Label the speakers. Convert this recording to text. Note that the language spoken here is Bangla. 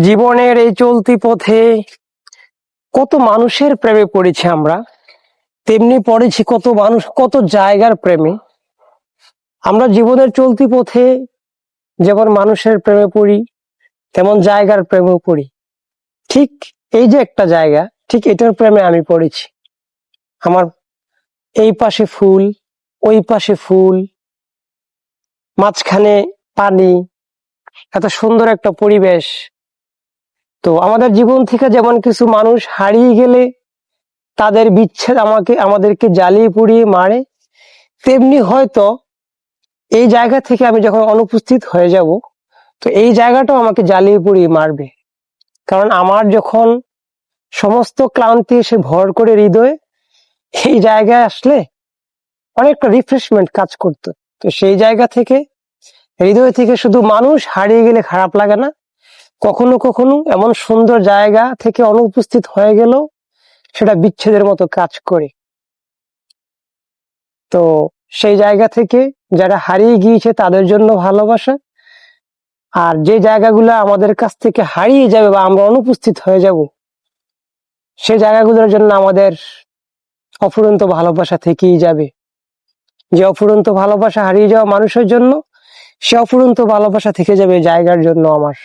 Speaker 1: জীবনের এই চলতি পথে কত মানুষের প্রেমে পড়েছি আমরা, তেমনি পড়েছি কত মানুষ, কত জায়গার প্রেমে। আমরা জীবনের চলতি পথে যেমন মানুষের প্রেমে পড়ি, তেমন জায়গার প্রেমেও পড়ি। ঠিক এই যে একটা জায়গা, ঠিক এটার প্রেমে আমি পড়েছি। আমার এই পাশে ফুল, ওই পাশে ফুল, মাঝখানে পানি, এত সুন্দর একটা পরিবেশ। তো আমাদের জীবন থেকে যেমন কিছু মানুষ হারিয়ে গেলে তাদের বিচ্ছেদ আমাদেরকে জ্বালিয়ে পুড়িয়ে মারে, তেমনি হয়তো এই জায়গা থেকে আমি যখন অনুপস্থিত হয়ে যাব, তো এই জায়গাটাও আমাকে জ্বালিয়ে পুড়িয়ে মারবে। কারণ আমার যখন সমস্ত ক্লান্তি এসে ভর করে হৃদয়ে, এই জায়গায় আসলে অনেকটা রিফ্রেশমেন্ট কাজ করতো। তো সেই জায়গা থেকে, হৃদয় থেকে শুধু মানুষ হারিয়ে গেলে খারাপ লাগে না, কখনো কখনো এমন সুন্দর জায়গা থেকে অনুপস্থিত হয়ে গেলেও সেটা বিচ্ছেদের মতো কাজ করে। তো সেই জায়গা থেকে যারা হারিয়ে গিয়েছে তাদের জন্য ভালোবাসা, আর যে জায়গাগুলো আমাদের কাছ থেকে হারিয়ে যাবে বা আমরা অনুপস্থিত হয়ে যাব, সেই জায়গাগুলোর জন্য আমাদের অফুরন্ত ভালোবাসা থেকেই যাবে। যে অফুরন্ত ভালোবাসা হারিয়ে যাওয়া মানুষের জন্য, সে অফুরন্ত ভালোবাসা থেকে যাবে জায়গার জন্য আমার।